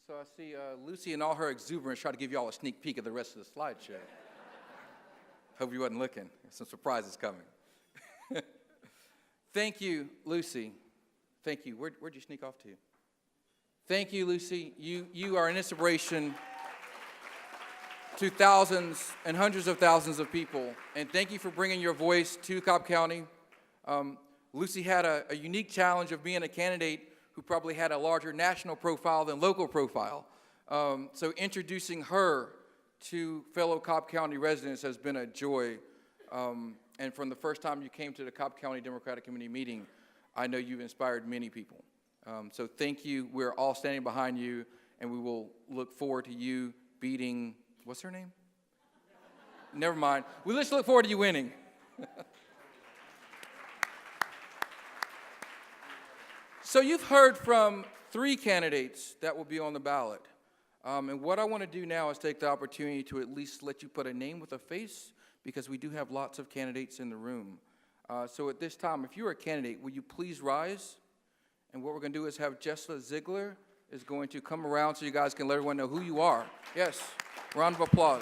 So I see Lucy in all her exuberance try to give you all a sneak peek of the rest of the slideshow. Hope you wasn't looking. Some surprises coming. Thank you, Lucy. Thank you. Where'd you sneak off to? Thank you, Lucy. You are an inspiration to thousands and hundreds of thousands of people. And thank you for bringing your voice to Cobb County. Lucy had a unique challenge of being a candidate who probably had a larger national profile than local profile. So introducing her to fellow Cobb County residents has been a joy. And from the first time you came to the Cobb County Democratic Committee meeting, I know you've inspired many people. So thank you. We're all standing behind you, and we will look forward to you beating, what's her name? Never mind. We just look forward to you winning. So you've heard from 3 candidates that will be on the ballot. And what I want to do now is take the opportunity to at least let you put a name with a face, because we do have lots of candidates in the room. So at this time, if you're a candidate, will you please rise? And what we're going to do is have Jessica Ziegler is going to come around so you guys can let everyone know who you are. Yes, round of applause.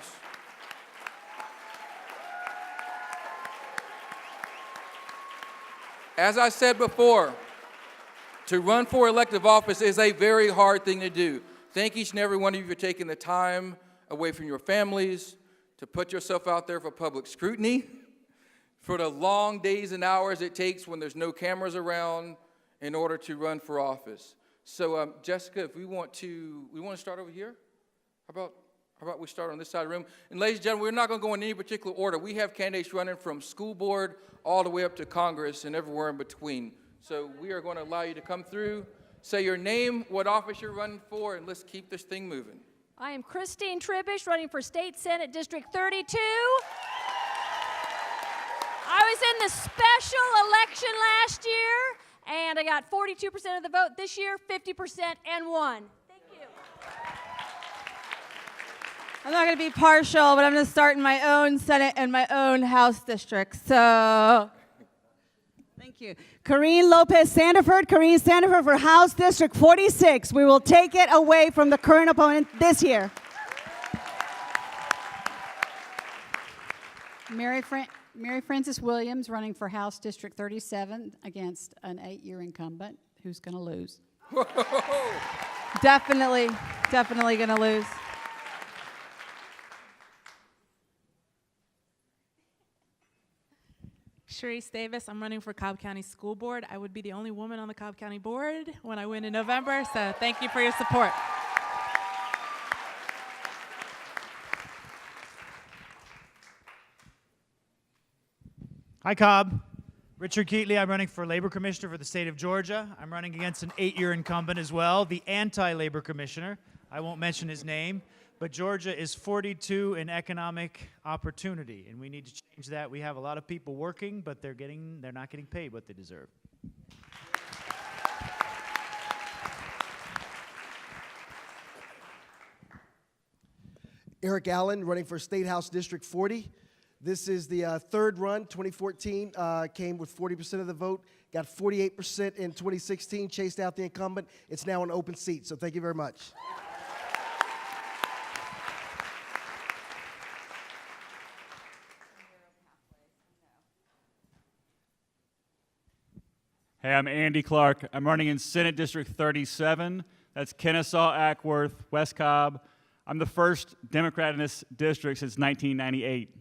As I said before, to run for elective office is a very hard thing to do. Thank each and every one of you for taking the time away from your families to put yourself out there for public scrutiny, for the long days and hours it takes when there's no cameras around in order to run for office. So Jessica, if we want to start over here? How about we start on this side of the room? And ladies and gentlemen, we're not going to go in any particular order. We have candidates running from school board all the way up to Congress and everywhere in between. So we are going to allow you to come through, say your name, what office you're running for, and let's keep this thing moving. I am Christine Tribbish, running for State Senate District 32. I was in the special election last year, and I got 42% of the vote. This year, 50% and won. Thank you. I'm not going to be partial, but I'm going to start in my own Senate and my own House district. So, thank you. Corrine Lopez Sandiford. Corrine Sandiford for House District 46. We will take it away from the current opponent this year. Mary Frances Williams running for House District 37 against an 8-year incumbent who's going to lose. Definitely going to lose. Sharice Davis, I'm running for Cobb County School Board. I would be the only woman on the Cobb County Board when I win in November, so thank you for your support. Hi, Cobb. Richard Keatley. I'm running for Labor Commissioner for the state of Georgia. I'm running against an 8-year incumbent as well, the anti-labor commissioner. I won't mention his name, but Georgia is 42 in economic opportunity, and we need to change that. We have a lot of people working, but they're not getting paid what they deserve. Eric Allen, running for State House District 40. This is the third run. 2014 came with 40% of the vote, got 48% in 2016, chased out the incumbent. It's now an open seat, so thank you very much. Hey, I'm Andy Clark. I'm running in Senate District 37. That's Kennesaw, Ackworth, West Cobb. I'm the first Democrat in this district since 1998.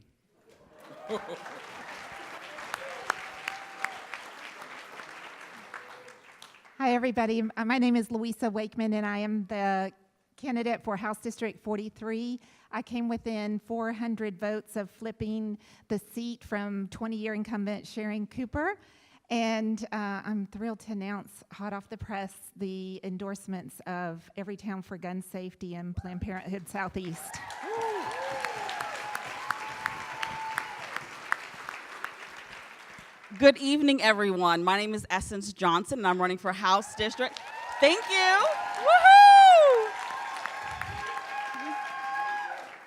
Hi, everybody. My name is Louisa Wakeman, and I am the candidate for House District 43. I came within 400 votes of flipping the seat from 20-year incumbent Sharon Cooper. And I'm thrilled to announce, hot off the press, the endorsements of Everytown for Gun Safety and Planned Parenthood Southeast. Good evening, everyone. My name is Essence Johnson, and I'm running for House District. Thank you. Woohoo!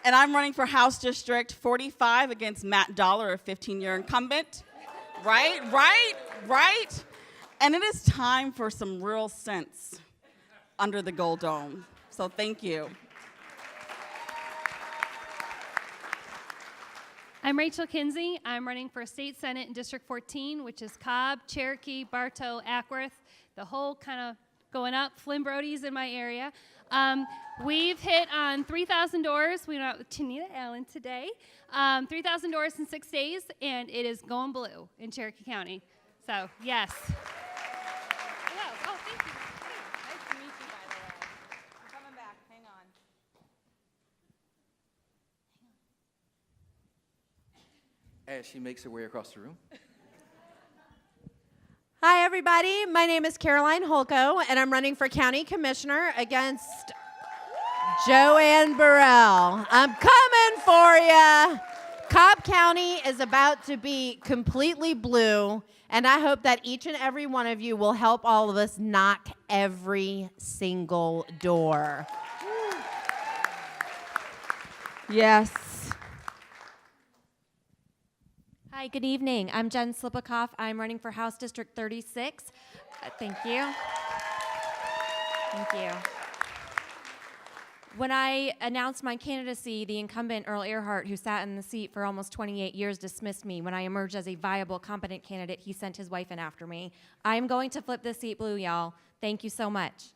And I'm running for House District 45 against Matt Dollar, a 15-year incumbent. Right? And it is time for some real sense under the Gold Dome. So thank you. I'm Rachel Kinsey. I'm running for State Senate in District 14, which is Cobb, Cherokee, Bartow, Ackworth, the whole kind of going up. Flynn Brody's in my area. We've hit on 3,000 doors. We went out with Tanita Allen today. 3,000 doors in 6 days, and it is going blue in Cherokee County. So, yes. Oh, thank you. Nice to meet you, by the way. I'm coming back. Hang on. As she makes her way across the room. Hi, everybody. My name is Caroline Holko, and I'm running for County Commissioner against Joanne Burrell. I'm coming for you. Cobb County is about to be completely blue, and I hope that each and every one of you will help all of us knock every single door. Yes. Hi, good evening. I'm Jen Slipikoff. I'm running for House District 36. Thank you. Thank you. When I announced my candidacy, the incumbent, Earl Earhart, who sat in the seat for almost 28 years, dismissed me. When I emerged as a viable, competent candidate, he sent his wife in after me. I'm going to flip this seat blue, y'all. Thank you so much.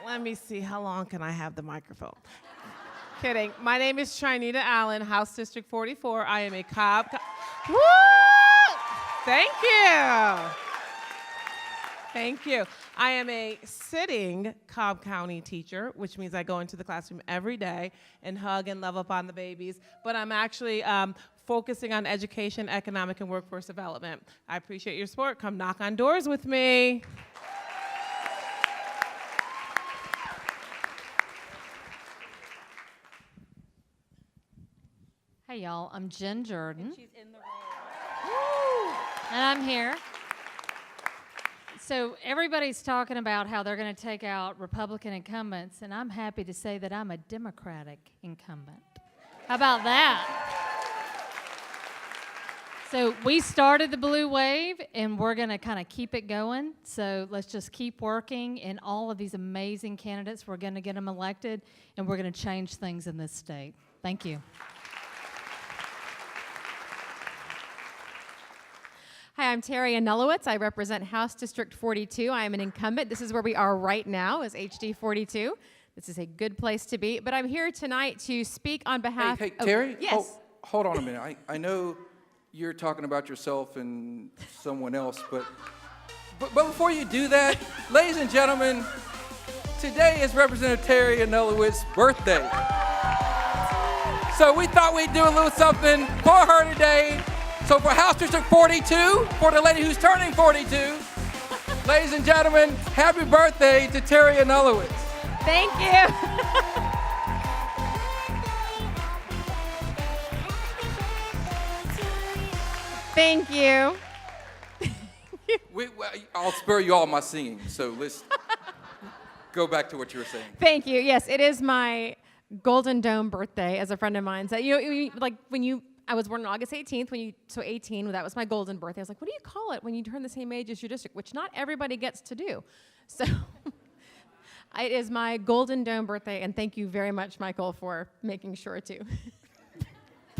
Let me see, how long can I have the microphone? Kidding. My name is Trinita Allen, House District 44. I am a Cobb. Woo! Thank you. Thank you. I am a sitting Cobb County teacher, which means I go into the classroom every day and hug and love up on the babies. But I'm actually focusing on education, economic, and workforce development. I appreciate your support. Come knock on doors with me. Hey y'all, I'm Jen Jordan. And she's in the room. And I'm here. So everybody's talking about how they're going to take out Republican incumbents, and I'm happy to say that I'm a Democratic incumbent. How about that? So we started the blue wave, and we're going to kind of keep it going. So let's just keep working, and all of these amazing candidates, we're going to get them elected, and we're going to change things in this state. Thank you. Hi, I'm Terry Anulowitz. I represent House District 42. I am an incumbent. This is where we are right now as HD 42. This is a good place to be. But I'm here tonight to speak on behalf Hey, Terry? Yes. Hold on a minute. I know you're talking about yourself and someone else, but before you do that, ladies and gentlemen, today is Representative Terry Anulowitz's birthday. So we thought we'd do a little something for her today. So for House District 42, for the lady who's turning 42, ladies and gentlemen, happy birthday to Terry Anulowitz. Thank you. Thank you. I'll spare you all my singing, so let's go back to what you were saying. Thank you. Yes, it is my Golden Dome birthday, as a friend of mine said. I was born on August 18th, so 18, that was my golden birthday. I was like, what do you call it when you turn the same age as your district, which not everybody gets to do. So it is my Golden Dome birthday, and thank you very much, Michael, for making sure to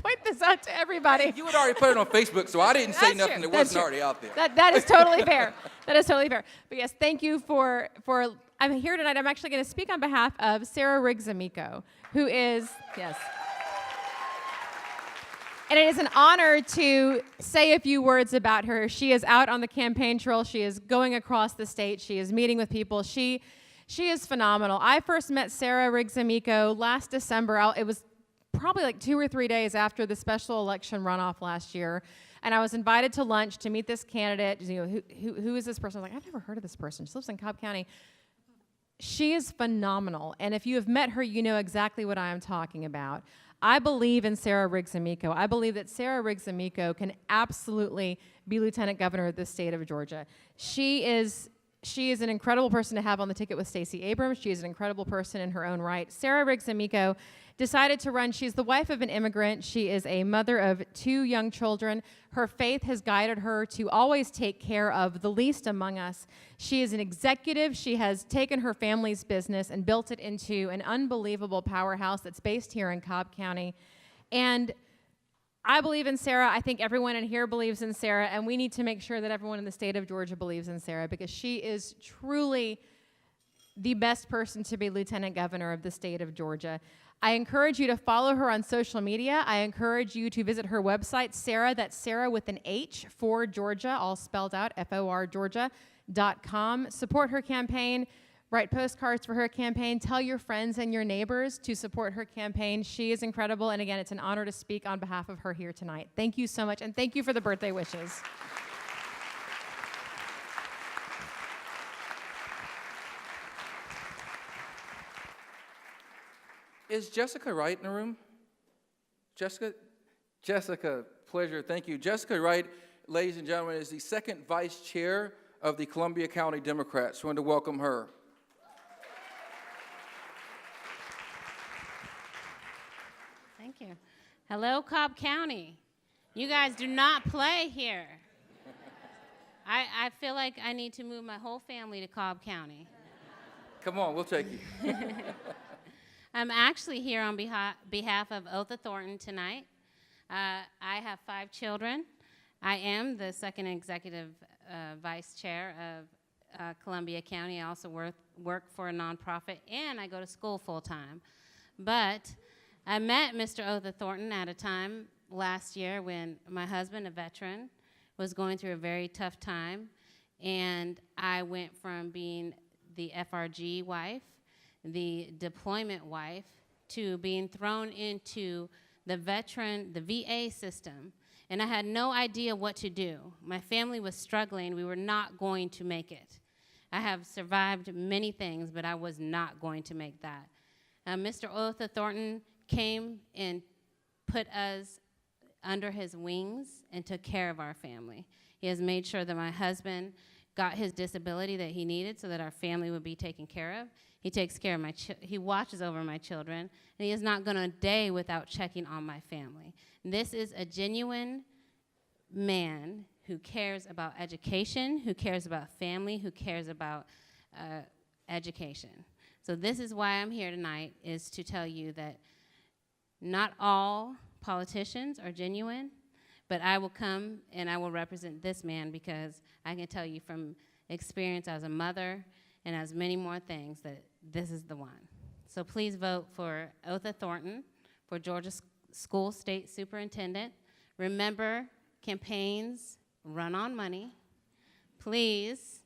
point this out to everybody. You had already put it on Facebook, so I didn't say That's nothing true. that That's wasn't true. already out there. That is totally fair. That is totally fair. But yes, thank you for I'm here tonight. I'm actually going to speak on behalf of Sarah Riggs-Amico, who is, yes. And it is an honor to say a few words about her. She is out on the campaign trail. She is going across the state. She is meeting with people. She is phenomenal. I first met Sarah Riggs-Amico last December. It was probably like 2 or 3 days after the special election runoff last year. And I was invited to lunch to meet this candidate. You know, who is this person? I was like, I've never heard of this person. She lives in Cobb County. She is phenomenal. And if you have met her, you know exactly what I am talking about. I believe in Sarah Riggs-Amico. I believe that Sarah Riggs-Amico can absolutely be Lieutenant Governor of the state of Georgia. She is She is an incredible person to have on the ticket with Stacey Abrams. She is an incredible person in her own right. Sarah Riggs-Amico decided to run. She's the wife of an immigrant. She is a mother of 2 young children. Her faith has guided her to always take care of the least among us. She is an executive. She has taken her family's business and built it into an unbelievable powerhouse that's based here in Cobb County. And I believe in Sarah. I think everyone in here believes in Sarah, and we need to make sure that everyone in the state of Georgia believes in Sarah, because she is truly the best person to be lieutenant governor of the state of Georgia. I encourage you to follow her on social media. I encourage you to visit her website, Sarah, that's Sarah with an H for Georgia, all spelled out, FOR Georgia.com. Support her campaign. Write postcards for her campaign. Tell your friends and your neighbors to support her campaign. She is incredible, and again, it's an honor to speak on behalf of her here tonight. Thank you so much, and thank you for the birthday wishes. Is Jessica Wright in the room? Jessica, pleasure, thank you. Jessica Wright, ladies and gentlemen, is the second vice chair of the Columbia County Democrats. We want to welcome her. Thank you. Hello, Cobb County. You guys do not play here. I feel like I need to move my whole family to Cobb County. Come on, we'll take you. I'm actually here on behalf of Otha Thornton tonight. I have 5 children. I am the second executive vice chair of Columbia County. I also work for a nonprofit, and I go to school full-time. But I met Mr. Otha Thornton at a time last year when my husband, a veteran, was going through a very tough time, and I went from being the FRG wife, the deployment wife, to being thrown into the VA system, and I had no idea what to do. My family was struggling. We were not going to make it. I have survived many things, but I was not going to make that. Mr. Otha Thornton came and put us under his wings and took care of our family. He has made sure that my husband got his disability that he needed so that our family would be taken care of. He takes care of he watches over my children, and he has not gone a day without checking on my family. This is a genuine man who cares about education, who cares about family, who cares about education. So this is why I'm here tonight, is to tell you that not all politicians are genuine, but I will come and I will represent this man, because I can tell you from experience as a mother and as many more things that this is the one. So please vote for Otha Thornton for Georgia School State Superintendent. Remember, campaigns run on money. Please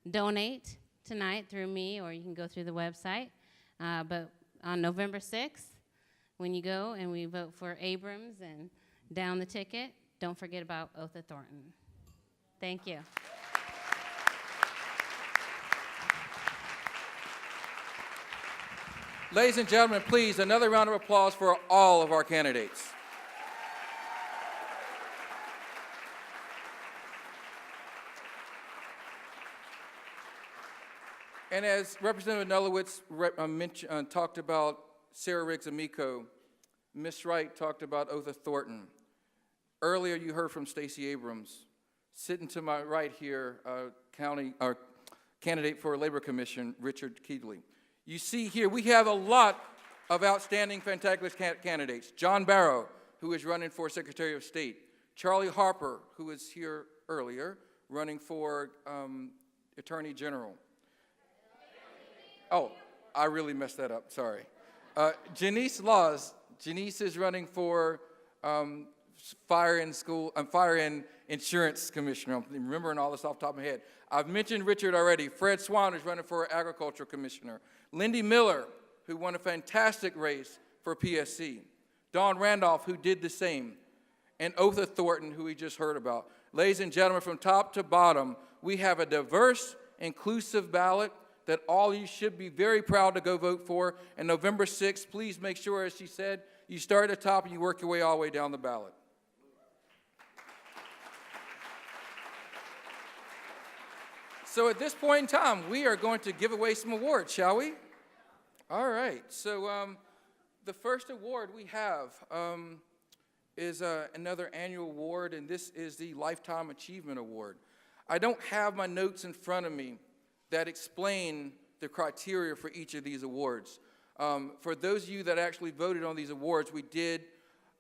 donate tonight through me, or you can go through the website. But on November 6th, when you go and we vote for Abrams and down the ticket, don't forget about Otha Thornton. Thank you. Ladies and gentlemen, please, another round of applause for all of our candidates. And as Representative Nellowitz talked about Sarah Riggs-Amico, Ms. Wright talked about Otha Thornton. Earlier, you heard from Stacey Abrams. Sitting to my right here, candidate for Labor Commission, Richard Keedley. You see here, we have a lot of outstanding, fantabulous candidates. John Barrow, who is running for Secretary of State. Charlie Harper, who was here earlier, running for Attorney General. Oh, I really messed that up, sorry. Janice Laws. Janice is running for Fire and Insurance Commissioner. I'm remembering all this off the top of my head. I've mentioned Richard already. Fred Swan is running for Agricultural Commissioner. Lindy Miller, who won a fantastic race for PSC. Dawn Randolph, who did the same. And Otha Thornton, who we just heard about. Ladies and gentlemen, from top to bottom, we have a diverse, inclusive ballot that all you should be very proud to go vote for. And November 6th, please make sure, as she said, you start at the top and you work your way all the way down the ballot. So at this point in time, we are going to give away some awards, shall we? All right. So the first award we have is another annual award, and this is the Lifetime Achievement Award. I don't have my notes in front of me that explain the criteria for each of these awards. For those of you that actually voted on these awards, we did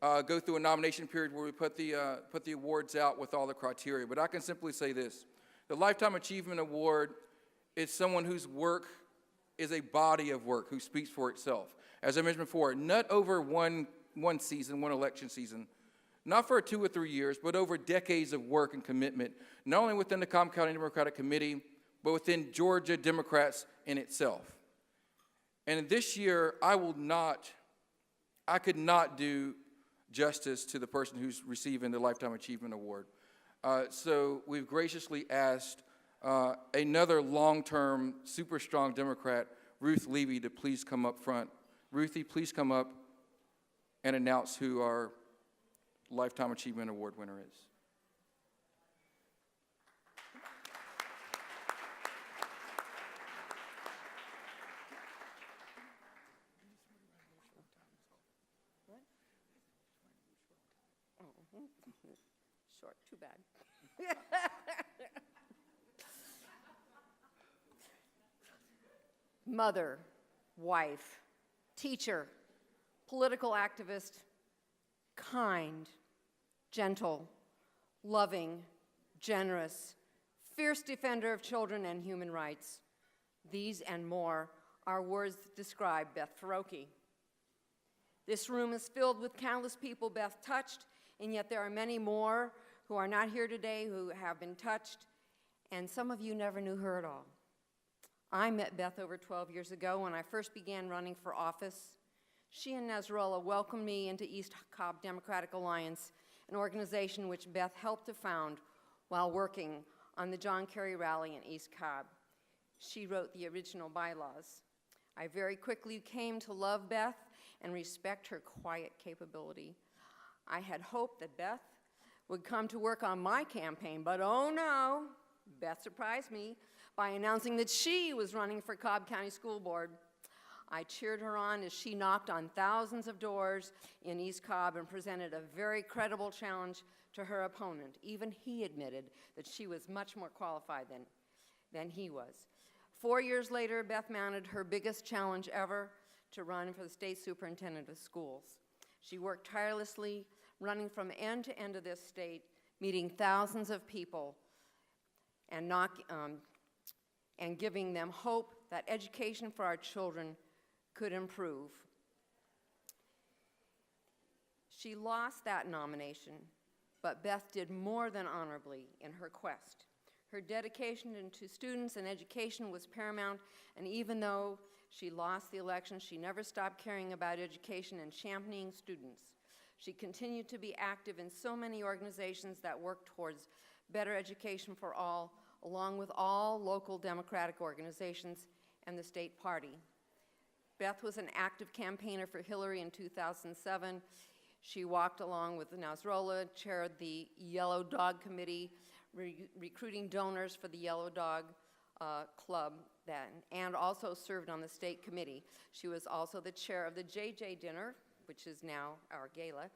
go through a nomination period where we put the awards out with all the criteria. But I can simply say this. The Lifetime Achievement Award is someone whose work is a body of work, who speaks for itself. As I mentioned before, not over one season, one election season, not for 2 or 3 years, but over decades of work and commitment, not only within the Cobb County Democratic Committee, but within Georgia Democrats in itself. And this year, I could not do justice to the person who's receiving the Lifetime Achievement Award. So we've graciously asked another long-term, super strong Democrat, Ruth Levy, to please come up front. Ruthie, please come up and announce who our Lifetime Achievement Award winner is. Short, too bad. Mother, wife, teacher, political activist, kind, gentle, loving, generous, fierce defender of children and human rights. These and more are words that describe Beth Faroki. This room is filled with countless people Beth touched, and yet there are many more who are not here today who have been touched, and some of you never knew her at all. I met Beth over 12 years ago when I first began running for office. She and Nasrallah welcomed me into East Cobb Democratic Alliance, an organization which Beth helped to found while working on the John Kerry rally in East Cobb. She wrote the original bylaws. I very quickly came to love Beth and respect her quiet capability. I had hoped that Beth would come to work on my campaign, but oh no, Beth surprised me by announcing that she was running for Cobb County School Board. I cheered her on as she knocked on thousands of doors in East Cobb and presented a very credible challenge to her opponent. Even he admitted that she was much more qualified than he was. 4 years later, Beth mounted her biggest challenge ever to run for the state superintendent of schools. She worked tirelessly, running from end to end of this state, meeting thousands of people and giving them hope that education for our children could improve. She lost that nomination, but Beth did more than honorably in her quest. Her dedication to students and education was paramount, and even though she lost the election, she never stopped caring about education and championing students. She continued to be active in so many organizations that work towards better education for all, along with all local Democratic organizations and the state party. Beth was an active campaigner for Hillary in 2007. She walked along with Nasrallah, chaired the Yellow Dog Committee, recruiting donors for the Yellow Dog Club then, and also served on the state committee. She was also the chair of the JJ Dinner, which is now our Gala.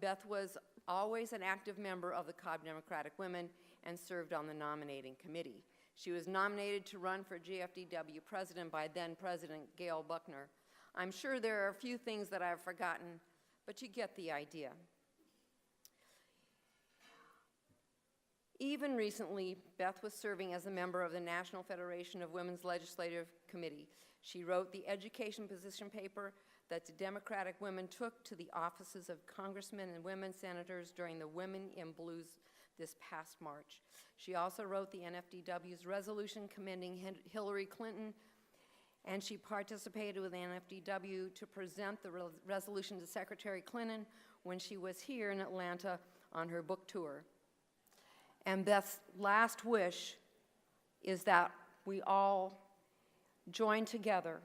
Beth was always an active member of the Cobb Democratic Women and served on the nominating committee. She was nominated to run for GFDW president by then President Gail Buckner. I'm sure there are a few things that I've forgotten, but you get the idea. Even recently, Beth was serving as a member of the National Federation of Women's Legislative Committee. She wrote the education position paper that the Democratic women took to the offices of congressmen and women senators during the Women in Blues this past March. She also wrote the NFDW's resolution commending Hillary Clinton, and she participated with the NFDW to present the resolution to Secretary Clinton when she was here in Atlanta on her book tour. And Beth's last wish is that we all join together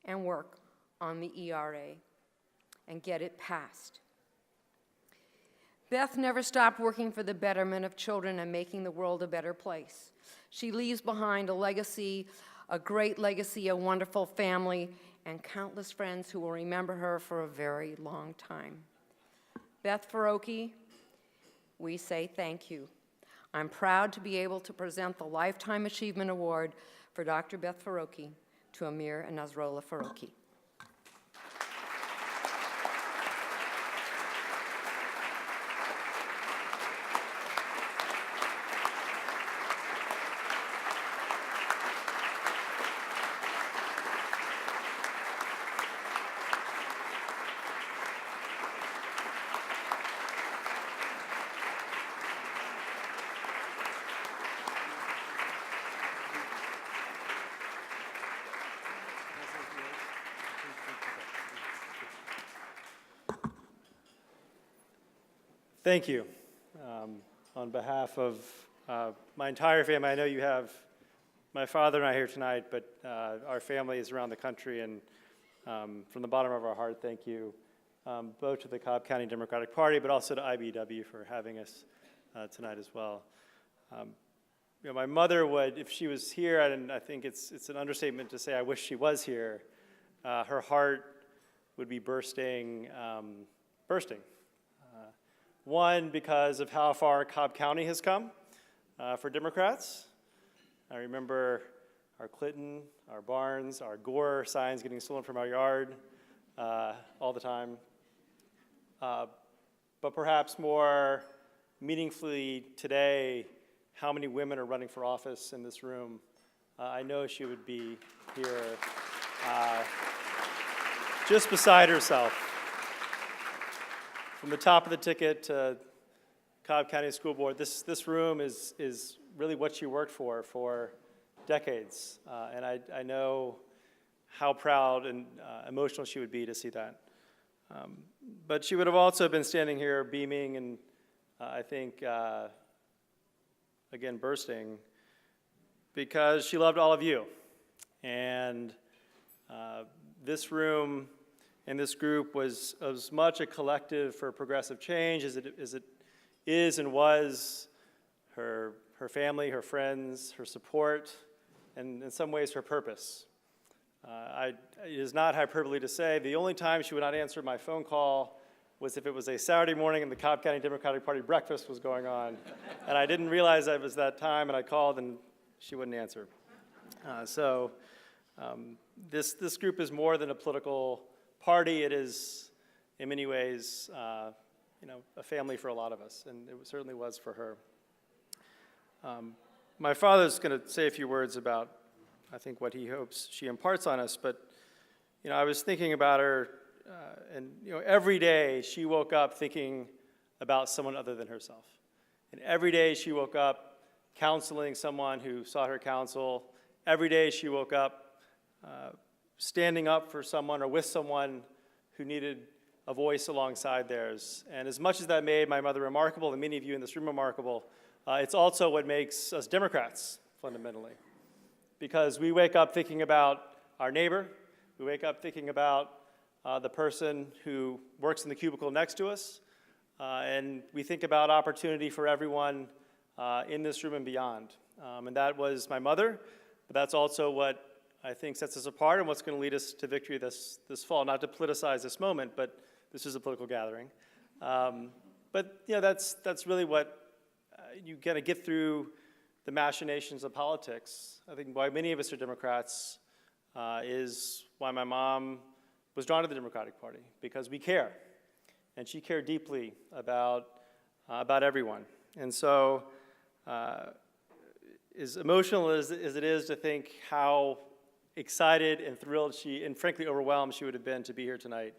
and work on the ERA and get it passed. Beth never stopped working for the betterment of children and making the world a better place. She leaves behind a legacy, a great legacy, a wonderful family, and countless friends who will remember her for a very long time. Beth Faroki, we say thank you. I'm proud to be able to present the Lifetime Achievement Award for Dr. Beth Faroki to Amir and Nasrullah Faroki. Thank you. On behalf of my entire family, I know you have my father and I here tonight, but our families around the country, and from the bottom of our heart, thank you both to the Cobb County Democratic Party, but also to IBEW for having us tonight as well. My mother would, if she was here, and I think it's an understatement to say I wish she was here, her heart would be bursting. One, because of how far Cobb County has come for Democrats. I remember our Clinton, our Barnes, our Gore signs getting stolen from our yard all the time. But perhaps more meaningfully today, how many women are running for office in this room. I know she would be here just beside herself. From the top of the ticket to Cobb County School Board, this room is really what she worked for decades. And I know how proud and emotional she would be to see that. But she would have also been standing here beaming and I think, again, bursting, because she loved all of you. And this room and this group was as much a collective for progressive change as it is and was her family, her friends, her support, and in some ways her purpose. It is not hyperbole to say the only time she would not answer my phone call was if it was a Saturday morning and the Cobb County Democratic Party breakfast was going on. And I didn't realize that it was that time, and I called and she wouldn't answer. This group is more than a political party. It is, in many ways, a family for a lot of us, and it certainly was for her. My father's going to say a few words about, I think, what he hopes she imparts on us, but I was thinking about her, and every day she woke up thinking about someone other than herself. And every day she woke up counseling someone who sought her counsel. Every day she woke up standing up for someone or with someone who needed a voice alongside theirs. And as much as that made my mother remarkable, and many of you in this room remarkable, it's also what makes us Democrats, fundamentally. Because we wake up thinking about our neighbor, we wake up thinking about the person who works in the cubicle next to us, and we think about opportunity for everyone in this room and beyond. And that was my mother, but that's also what I think sets us apart and what's going to lead us to victory this fall. Not to politicize this moment, but this is a political gathering. But that's really what you kind of get through the machinations of politics. I think why many of us are Democrats is why my mom was drawn to the Democratic Party, because we care, and she cared deeply about everyone. And so, as emotional as it is to think how excited and thrilled she, and frankly overwhelmed she would have been to be here tonight,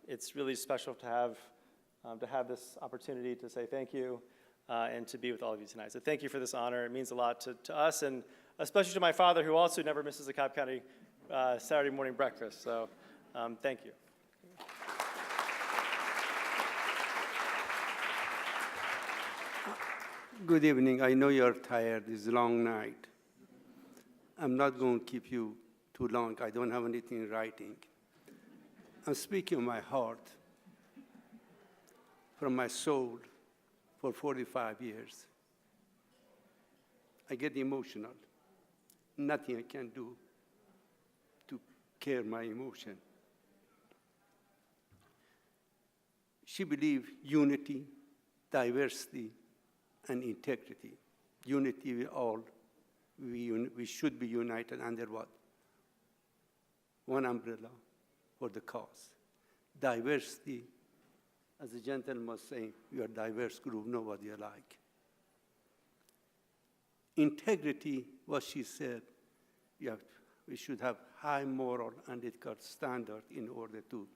it's really special to have this opportunity to say thank you and to be with all of you tonight. So thank you for this honor. It means a lot to us, and especially to my father, who also never misses a Cobb County Saturday morning breakfast. So thank you. Good evening. I know you're tired. It's a long night. I'm not going to keep you too long. I don't have anything in writing. I'm speaking my heart. from my soul for 45 years. I get emotional. Nothing I can do to care my emotion. She believed unity, diversity, and integrity. Unity, we should be united under what? One umbrella for the cause. Diversity, as the gentleman was saying, we are a diverse group, nobody alike. Integrity, what she said, we should have high moral and ethical standard in order to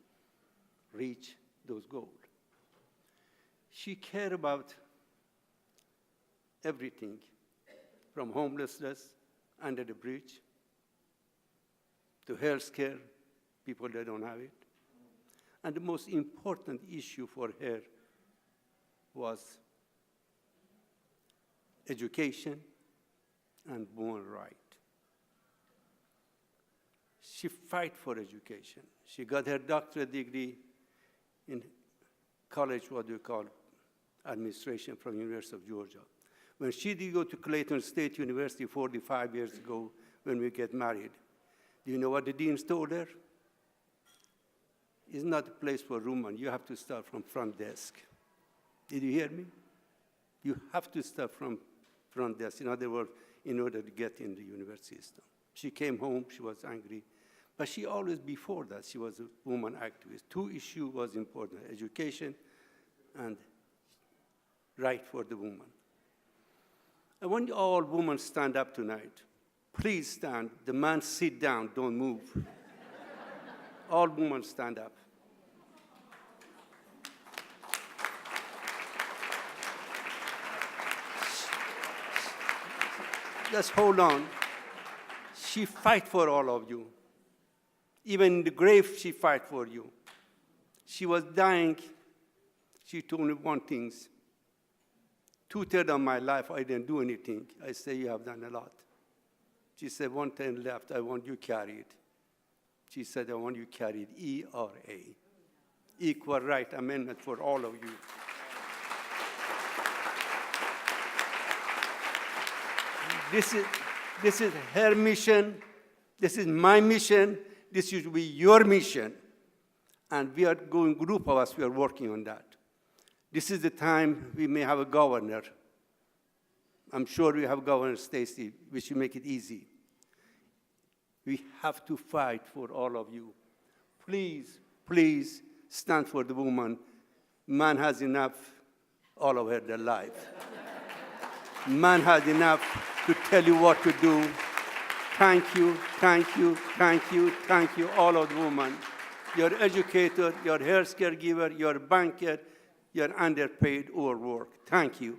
reach those goals. She cared about everything, from homelessness under the bridge to health care, people that don't have it. And the most important issue for her was education and born right. She fight for education. She got her doctorate degree in college, what you call administration, from University of Georgia. When she did go to Clayton State University 45 years ago when we get married, do you know what the deans told her? It's not a place for women. You have to start from front desk. Did you hear me? You have to start from front desk. In other words, in order to get in the university system. She came home, she was angry. But she always, before that, she was a woman activist. Two issues was important, education and right for the woman. I want all women stand up tonight. Please stand. The man sit down, don't move. All women stand up. Just hold on. She fight for all of you. Even in the grave, she fight for you. She was dying. She told me one thing. 2/3 of my life, I didn't do anything. I say, you have done a lot. She said, 1/10 left, I want you carried. She said, I want you carried, ERA. Equal Right Amendment for all of you. This is her mission. This is my mission. This should be your mission. And we are going, group of us, we are working on that. This is the time we may have a governor. I'm sure we have Governor Stacy, which will make it easy. We have to fight for all of you. Please, please stand for the woman. Man has enough all over their life. Man has enough to tell you what to do. Thank you, thank you, thank you, thank you, all of the women. You're educator, you're health caregiver, you're banker, you're underpaid, overworked. Thank you.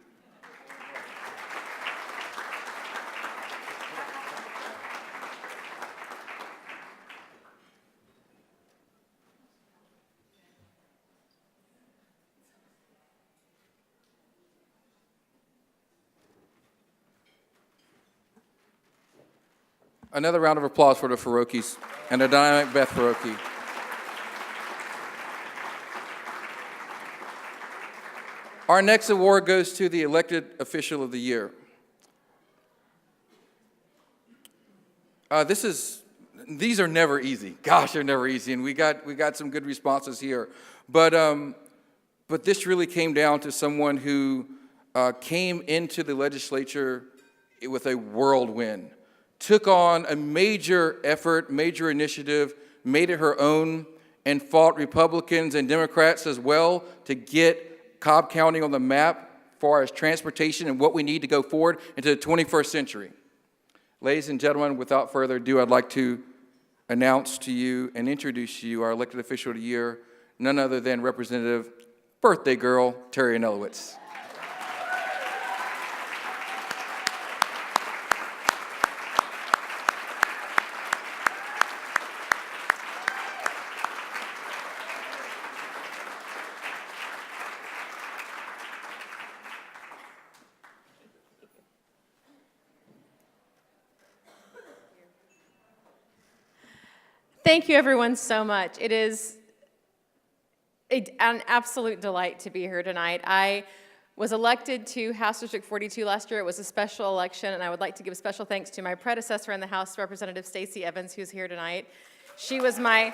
Another round of applause for the Farokis and the dynamic Beth Faroki. Our next award goes to the Elected Official of the Year. These are never easy. Gosh, they're never easy, and we got some good responses here. But this really came down to someone who came into the legislature with a whirlwind, took on a major effort, major initiative, made it her own, and fought Republicans and Democrats as well to get Cobb County on the map as far as transportation and what we need to go forward into the 21st century. Ladies and gentlemen, without further ado, I'd like to announce to you and introduce to you our elected official of the year, none other than Representative Birthday Girl, Terry Anelowitz. Thank you, everyone, so much. It is an absolute delight to be here tonight. I was elected to House District 42 last year. It was a special election, and I would like to give special thanks to my predecessor in the House, Representative Stacey Evans, who's here tonight. She was I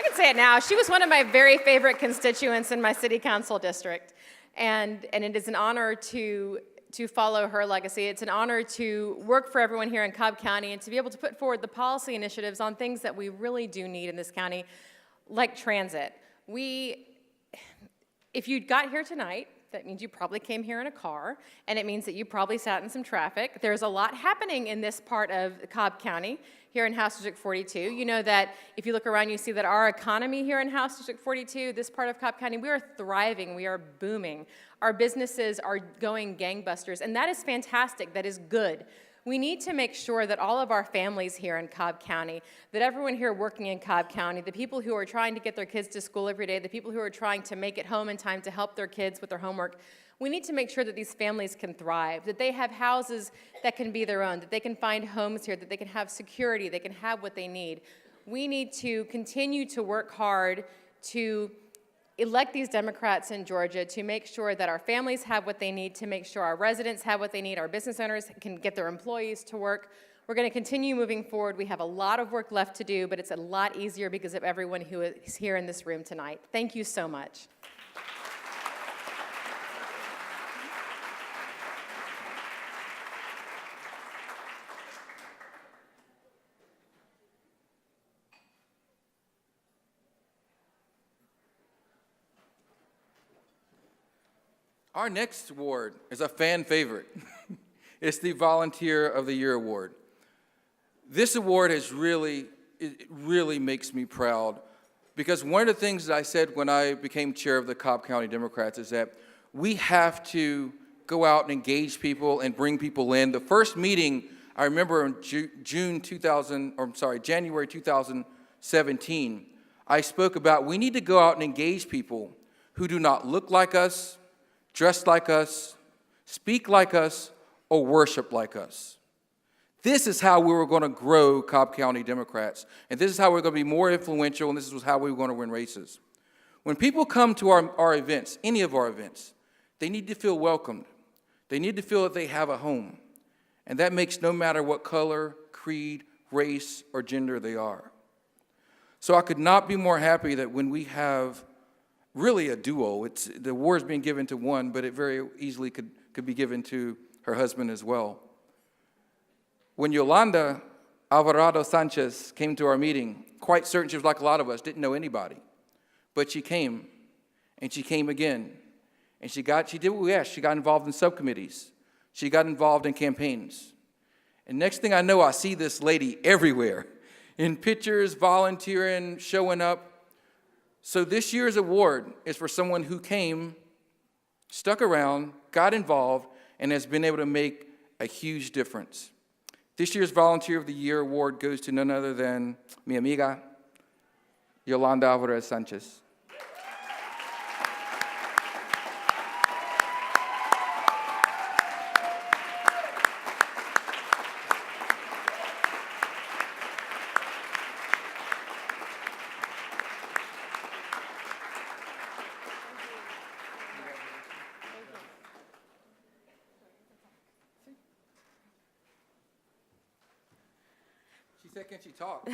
can say it now, she was one of my very favorite constituents in my city council district. And it is an honor to follow her legacy. It's an honor to work for everyone here in Cobb County and to be able to put forward the policy initiatives on things that we really do need in this county, like transit. If you got here tonight, that means you probably came here in a car, and it means that you probably sat in some traffic. There's a lot happening in this part of Cobb County, here in House District 42. You know that if you look around, you see that our economy here in House District 42, this part of Cobb County, we are thriving, we are booming. Our businesses are going gangbusters, and that is fantastic, that is good. We need to make sure that all of our families here in Cobb County, that everyone here working in Cobb County, the people who are trying to get their kids to school every day, the people who are trying to make it home in time to help their kids with their homework, we need to make sure that these families can thrive, that they have houses that can be their own, that they can find homes here, that they can have security, they can have what they need. We need to continue to work hard to elect these Democrats in Georgia to make sure that our families have what they need, to make sure our residents have what they need, our business owners can get their employees to work. We're going to continue moving forward. We have a lot of work left to do, but it's a lot easier because of everyone who is here in this room tonight. Thank you so much. Our next award is a fan favorite. It's the Volunteer of the Year Award. This award really makes me proud because one of the things that I said when I became chair of the Cobb County Democrats is that we have to go out and engage people and bring people in. The first meeting I remember in January 2017, I spoke about we need to go out and engage people who do not look like us, dress like us, speak like us, or worship like us. This is how we were going to grow Cobb County Democrats, and this is how we're going to be more influential, and this is how we were going to win races. When people come to our events, any of our events, they need to feel welcomed. They need to feel that they have a home, and that makes no matter what color, creed, race, or gender they are. So I could not be more happy that when we have really a duo. The award's being given to one, but it very easily could be given to her husband as well. When Yolanda Alvarado Sanchez came to our meeting, quite certain she was like a lot of us, didn't know anybody. But she came, and she came again. And she did what we asked. She got involved in subcommittees. She got involved in campaigns. And next thing I know, I see this lady everywhere, in pictures, volunteering, showing up. So this year's award is for someone who came, stuck around, got involved, and has been able to make a huge difference. This year's Volunteer of the Year award goes to none other than mi amiga, Yolanda Alvarez Sanchez. Can she talk?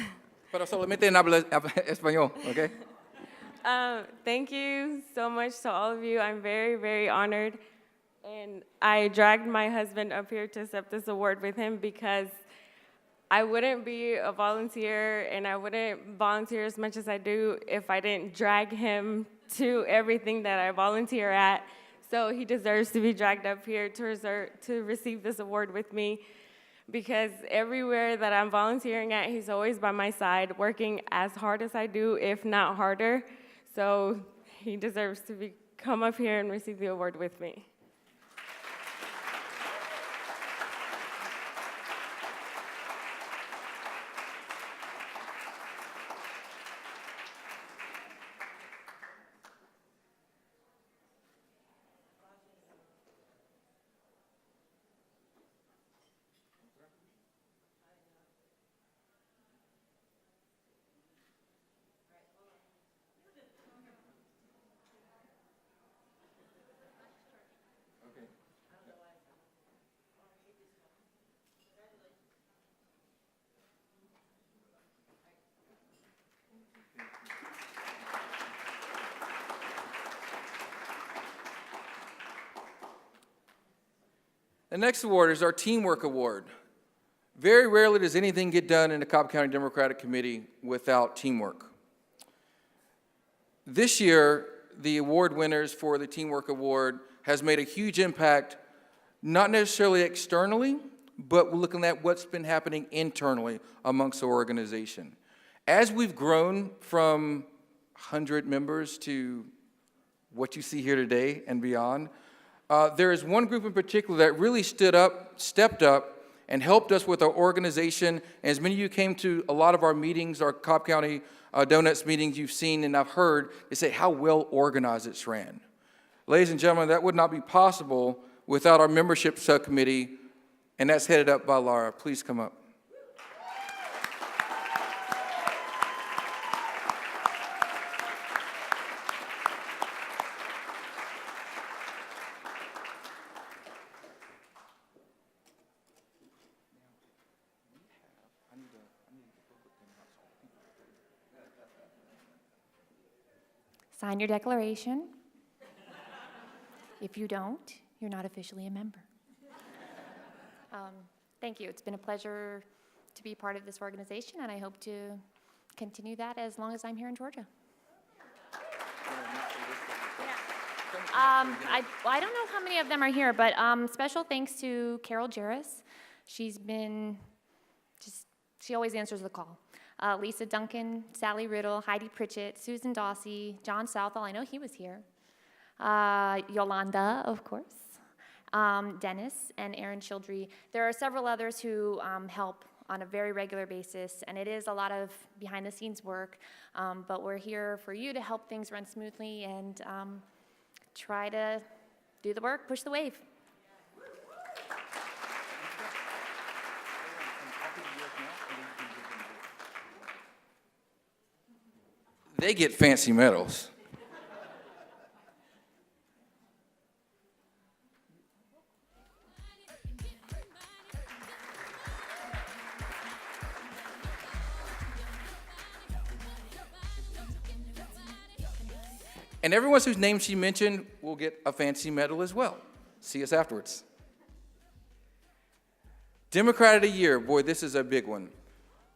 Pero solamente en habla español, okay? Thank you so much to all of you. I'm very, very honored. And I dragged my husband up here to accept this award with him because I wouldn't be a volunteer and I wouldn't volunteer as much as I do if I didn't drag him to everything that I volunteer at. So he deserves to be dragged up here to receive this award with me, because everywhere that I'm volunteering at, he's always by my side, working as hard as I do, if not harder. So he deserves to come up here and receive the award with me. The next award is our Teamwork Award. Very rarely does anything get done in the Cobb County Democratic Committee without teamwork. This year, the award winners for the Teamwork Award has made a huge impact, not necessarily externally, but we're looking at what's been happening internally amongst the organization. As we've grown from 100 members to what you see here today and beyond, there is one group in particular that really stepped up, and helped us with our organization. As many of you came to a lot of our meetings, our Cobb County Donuts meetings, you've seen and I've heard, they say how well organized it's ran. Ladies and gentlemen, that would not be possible without our membership subcommittee, and that's headed up by Laura. Please come up. Sign your declaration. If you don't, you're not officially a member. Thank you. It's been a pleasure to be part of this organization, and I hope to continue that as long as I'm here in Georgia. I don't know how many of them are here, but special thanks to Carol Jarris. She's been she always answers the call. Lisa Duncan, Sally Riddle, Heidi Pritchett, Susan Dawsey, John Southall, I know he was here. Yolanda, of course. Dennis and Aaron Childry. There are several others who help on a very regular basis, and it is a lot of behind-the-scenes work, but we're here for you to help things run smoothly and try to do the work, push the wave. They get fancy medals. And everyone whose name she mentioned will get a fancy medal as well. See us afterwards. Democrat of the Year, boy, this is a big one.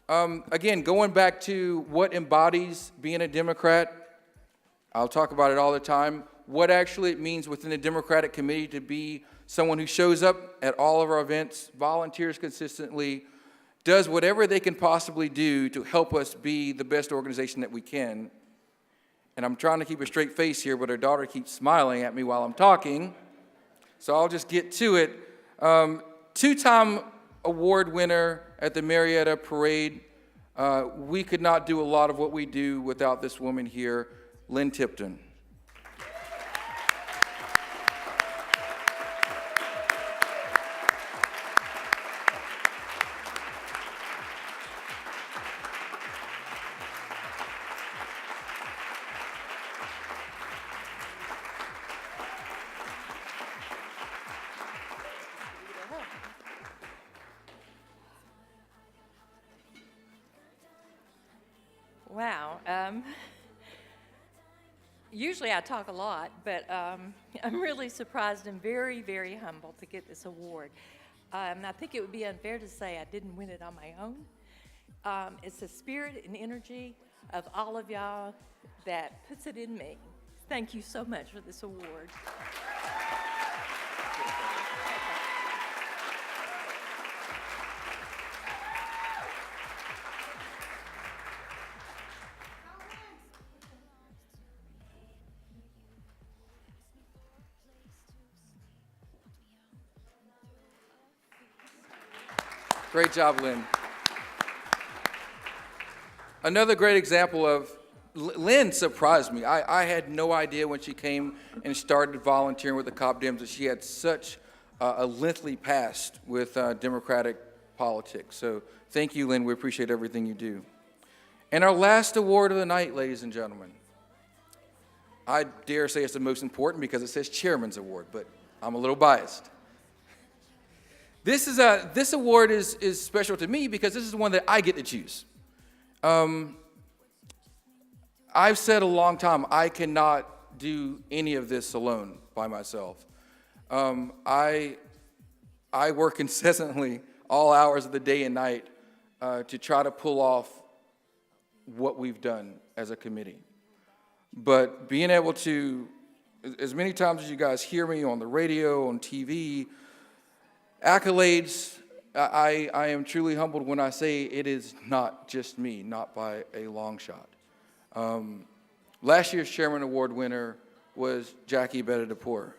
Again, going back to what embodies being a Democrat, I'll talk about it all the time, what actually it means within the Democratic Committee to be someone who shows up at all of our events, volunteers consistently, does whatever they can possibly do to help us be the best organization that we can. And I'm trying to keep a straight face here, but her daughter keeps smiling at me while I'm talking, so I'll just get to it. Two-time award winner at the Marietta Parade. We could not do a lot of what we do without this woman here, Lynn Tipton. Wow. Usually I talk a lot, but I'm really surprised and very, very humbled to get this award. I think it would be unfair to say I didn't win it on my own. It's the spirit and energy of all of y'all that puts it in me. Thank you so much for this award. Great job, Lynn. Another great example of, Lynn surprised me. I had no idea when she came and started volunteering with the Cobb Dems that she had such a lengthy past with Democratic politics. So thank you, Lynn. We appreciate everything you do. And our last award of the night, ladies and gentlemen. I dare say it's the most important because it says Chairman's Award, but I'm a little biased. This award is special to me because this is the one that I get to choose. I've said a long time, I cannot do any of this alone by myself. I I work incessantly all hours of the day and night to try to pull off what we've done as a committee. But being able to, as many times as you guys hear me on the radio, on TV, accolades, I am truly humbled when I say it is not just me, not by a long shot. Last year's Chairman Award winner was Jackie Bettidapour,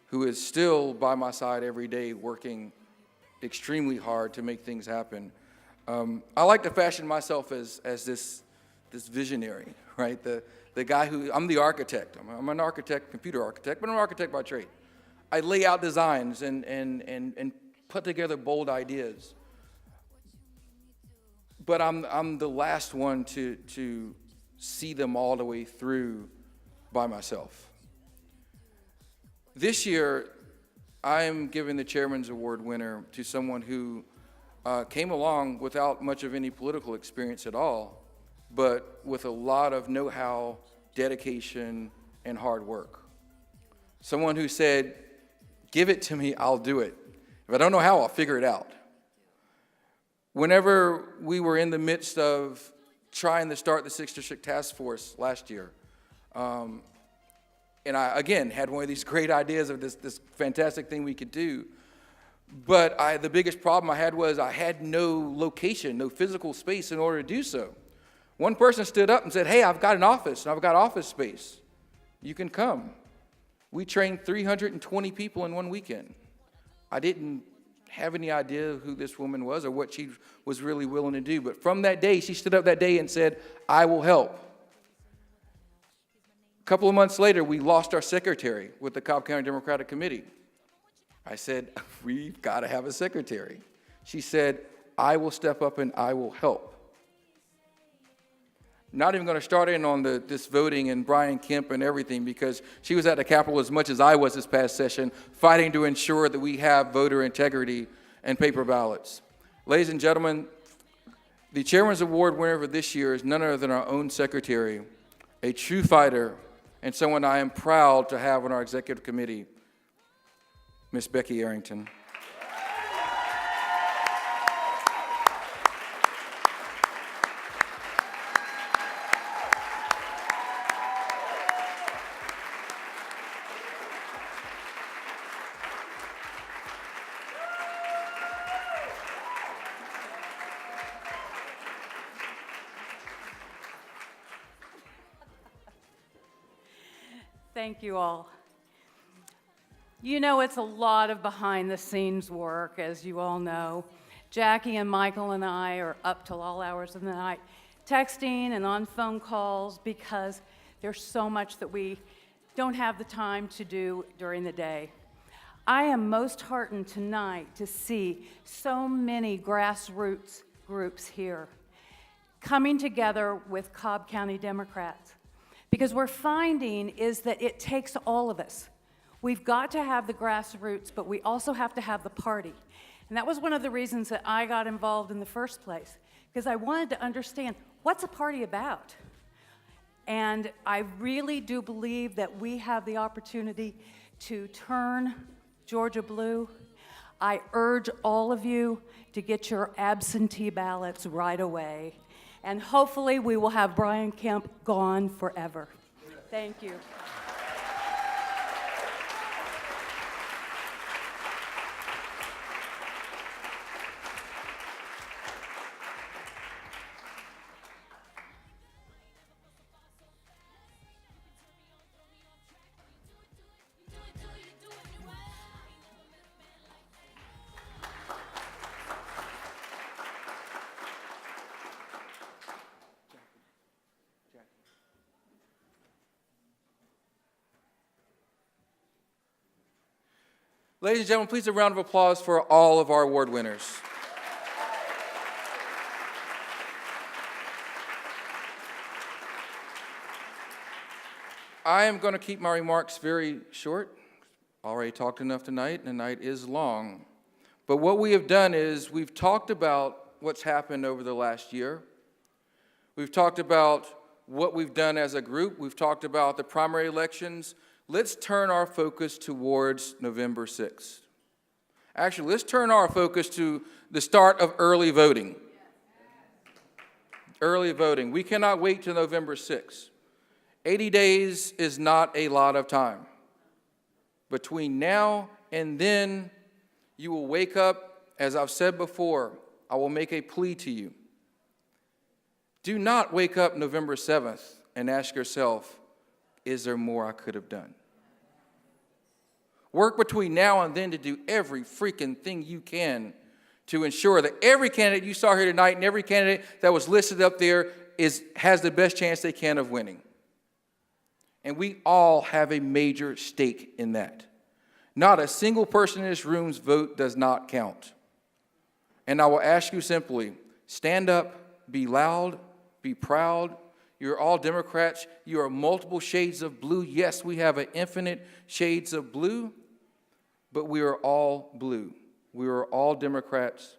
who is still by my side every day working extremely hard to make things happen. I like to fashion myself as this visionary, right? The guy who, I'm the architect. I'm an architect, computer architect, but I'm an architect by trade. I lay out designs and put together bold ideas. But I'm the last one to see them all the way through by myself. This year, I am giving the Chairman's Award winner to someone who came along without much of any political experience at all, but with a lot of know-how, dedication, and hard work. Someone who said, give it to me, I'll do it. If I don't know how, I'll figure it out. Whenever we were in the midst of trying to start the 6th District Task Force last year, and I, again, had one of these great ideas of this fantastic thing we could do. But the biggest problem I had was I had no location, no physical space in order to do so. One person stood up and said, hey, I've got an office, and I've got office space. You can come. We trained 320 people in one weekend. I didn't have any idea who this woman was or what she was really willing to do. But from that day, she stood up that day and said, I will help. A couple of months later, we lost our secretary with the Cobb County Democratic Committee. I said, we've got to have a secretary. She said, I will step up and I will help. Not even going to start in on this voting and Brian Kemp and everything, because she was at the Capitol as much as I was this past session, fighting to ensure that we have voter integrity and paper ballots. Ladies and gentlemen, the Chairman's Award winner for this year is none other than our own secretary, a true fighter, and someone I am proud to have on our executive committee, Miss Becky Arrington. Thank you all. You know, it's a lot of behind-the-scenes work, as you all know. Jackie and Michael and I are up till all hours of the night texting and on phone calls because there's so much that we don't have the time to do during the day. I am most heartened tonight to see so many grassroots groups here coming together with Cobb County Democrats, because we're finding is that it takes all of us. We've got to have the grassroots, but we also have to have the party. And that was one of the reasons that I got involved in the first place, because I wanted to understand, what's a party about? And I really do believe that we have the opportunity to turn Georgia blue. I urge all of you to get your absentee ballots right away. And hopefully we will have Brian Kemp gone forever. Thank you. Ladies and gentlemen, please a round of applause for all of our award winners. I am going to keep my remarks very short. Already talked enough tonight, and the night is long. But what we have done is we've talked about what's happened over the last year. We've talked about what we've done as a group. We've talked about the primary elections. Let's turn our focus towards November 6th. Actually, let's turn our focus to the start of early voting. Early voting. We cannot wait till November 6th. 80 days is not a lot of time. Between now and then, you will wake up, as I've said before, I will make a plea to you. Do not wake up November 7th and ask yourself, is there more I could have done? Work between now and then to do every freaking thing you can to ensure that every candidate you saw here tonight and every candidate that was listed up there has the best chance they can of winning. And we all have a major stake in that. Not a single person in this room's vote does not count. And I will ask you simply, stand up, be loud, be proud. You're all Democrats. You are multiple shades of blue. Yes, we have an infinite shades of blue, but we are all blue. We are all Democrats,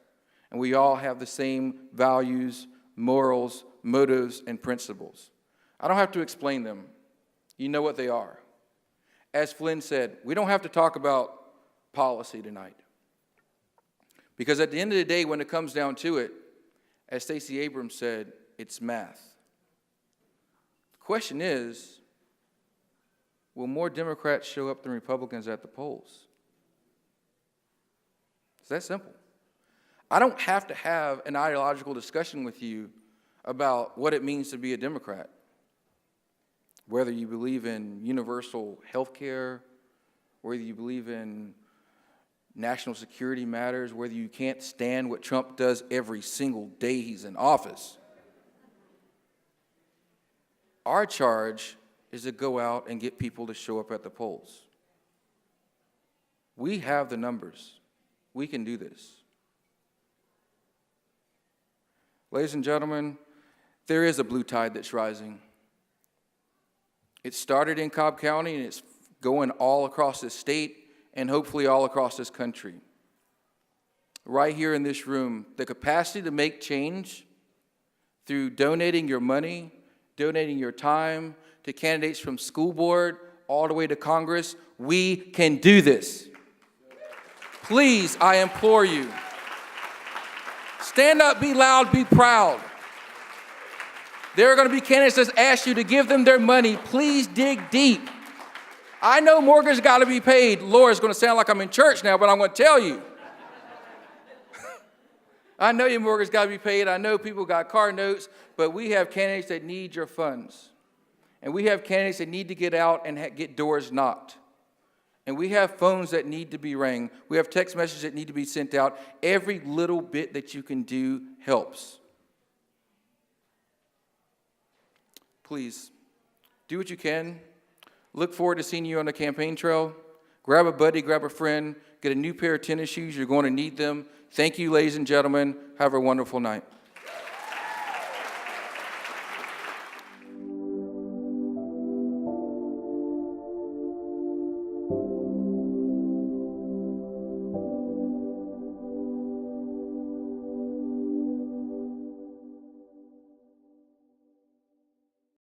and we all have the same values, morals, motives, and principles. I don't have to explain them. You know what they are. As Flynn said, we don't have to talk about policy tonight. Because at the end of the day, when it comes down to it, as Stacey Abrams said, it's math. The question is, will more Democrats show up than Republicans at the polls? It's that simple. I don't have to have an ideological discussion with you about what it means to be a Democrat. Whether you believe in universal health care, whether you believe in national security matters, whether you can't stand what Trump does every single day he's in office. Our charge is to go out and get people to show up at the polls. We have the numbers. We can do this. Ladies and gentlemen, there is a blue tide that's rising. It started in Cobb County, and it's going all across this state and hopefully all across this country. Right here in this room, the capacity to make change through donating your money, donating your time to candidates from school board all the way to Congress, we can do this. Please, I implore you, stand up, be loud, be proud. There are going to be candidates that ask you to give them their money. Please dig deep. I know mortgage got to be paid. Lord, it's going to sound like I'm in church now, but I'm going to tell you. I know your mortgage got to be paid. I know people got car notes, but we have candidates that need your funds. And we have candidates that need to get out and get doors knocked. And we have phones that need to be rang. We have text messages that need to be sent out. Every little bit that you can do helps. Please, do what you can. Look forward to seeing you on the campaign trail. Grab a buddy, grab a friend, get a new pair of tennis shoes. You're going to need them. Thank you, ladies and gentlemen. Have a wonderful night.